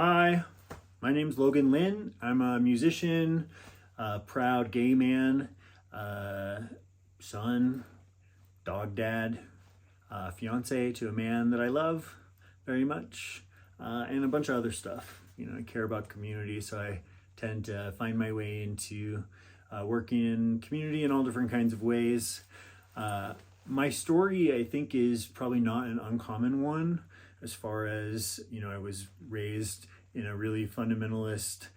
Hi, my name's Logan Lynn. I'm a musician, a proud gay man, son, dog dad, fiance to a man that I love very much, and a bunch of other stuff. I care about community, so I tend to find my way into working in community in all different kinds of ways. My story, I think, is probably not an uncommon one as far as, I was raised in a really fundamentalist,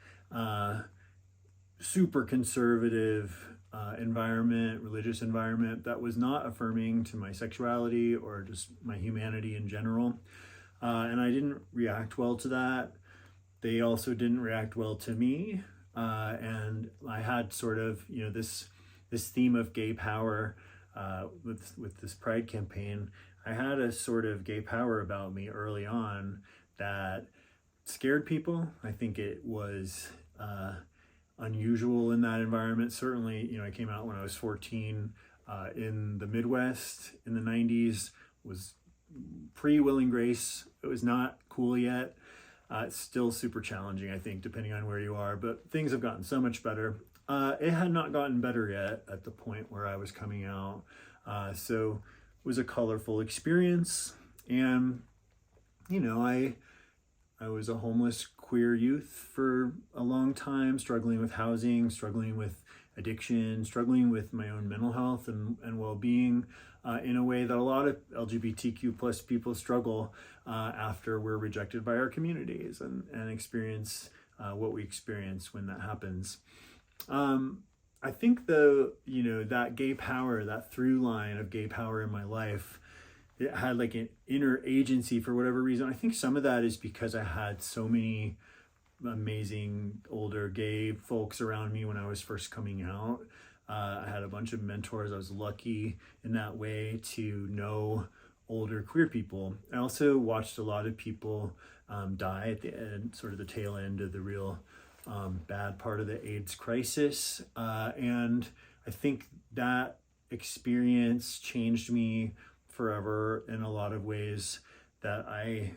super conservative environment, religious environment that was not affirming to my sexuality or just my humanity in general. And I didn't react well to that. They also didn't react well to me. And I had sort of, this theme of gay power with this Pride campaign. I had a sort of gay power about me early on that scared people. I think it was unusual in that environment. Certainly, I came out when I was 14 in the Midwest in the 90s, was pre-Will and Grace. It was not cool yet. It's still super challenging, I think, depending on where you are, but things have gotten so much better. It had not gotten better yet at the point where I was coming out. So it was a colorful experience. And, I was a homeless queer youth for a long time, struggling with housing, struggling with addiction, struggling with my own mental health and well-being in a way that a lot of LGBTQ plus people struggle after we're rejected by our communities and experience what we experience when that happens. I think that gay power, that through line of gay power in my life, it had like an inner agency for whatever reason. I think some of that is because I had so many amazing older gay folks around me when I was first coming out. I had a bunch of mentors. I was lucky in that way to know older queer people. I also watched a lot of people die at the end, sort of the tail end of the real bad part of the AIDS crisis. And I think that experience changed me forever in a lot of ways that I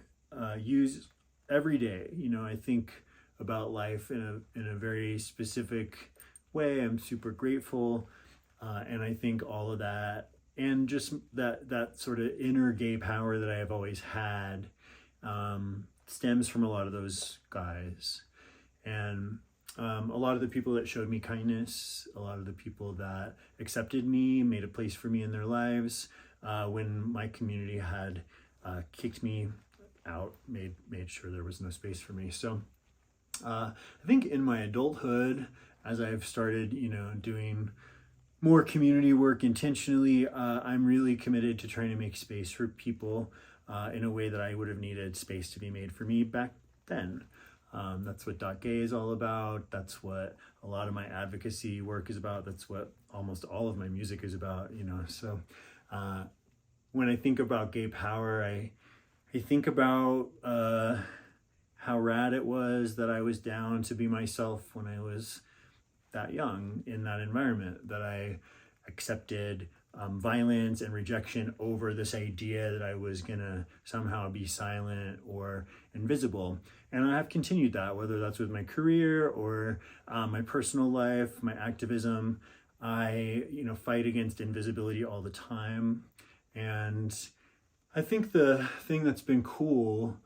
use every day. I think about life in a very specific way. I'm super grateful. And I think all of that and just that sort of inner gay power that I have always had stems from a lot of those guys. And a lot of the people that showed me kindness, a lot of the people that accepted me, made a place for me in their lives when my community had kicked me out, made sure there was no space for me. So I think in my adulthood, as I've started, doing more community work intentionally, I'm really committed to trying to make space for people in a way that I would have needed space to be made for me back then. That's what .gay is all about. That's what a lot of my advocacy work is about. That's what almost all of my music is about, So when I think about gay power, I think about how rad it was that I was down to be myself when I was that young in that environment, that I accepted violence and rejection over this idea that I was gonna somehow be silent or invisible. And I have continued that, whether that's with my career or my personal life, my activism. I, fight against invisibility all the time. And I think the thing that's been cool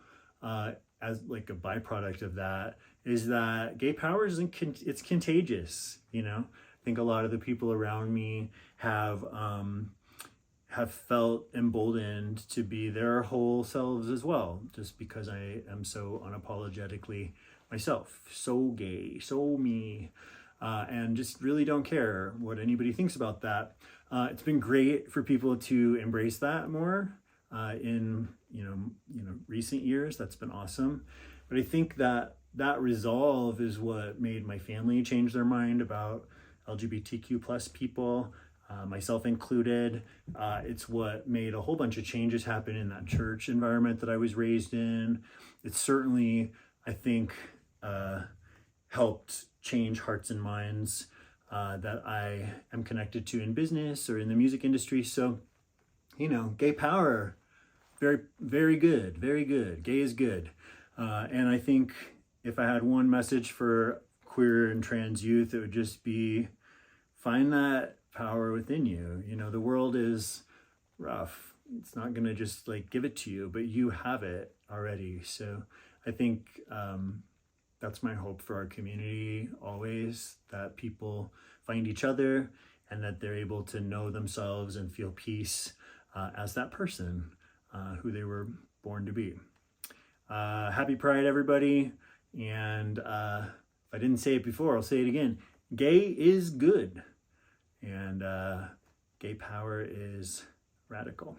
as like a byproduct of that is that gay power it's contagious. I think a lot of the people around me have felt emboldened to be their whole selves as well, just because I am so unapologetically myself, so gay, so me, and just really don't care what anybody thinks about that. It's been great for people to embrace that more in recent years. That's been awesome. But I think that resolve is what made my family change their mind about LGBTQ plus people, myself included. It's what made a whole bunch of changes happen in that church environment that I was raised in. It certainly, I think, helped change hearts and minds that I am connected to in business or in the music industry. So, gay power, very, very good, very good. Gay is good. And I think if I had one message for queer and trans youth, it would just be find that power within you. You know, the world is rough. It's not going to just like give it to you, but you have it already. So I think that's my hope for our community always, that people find each other and that they're able to know themselves and feel peace as that person who they were born to be. Happy Pride, everybody. And if I didn't say it before, I'll say it again. Gay is good. And gay power is radical.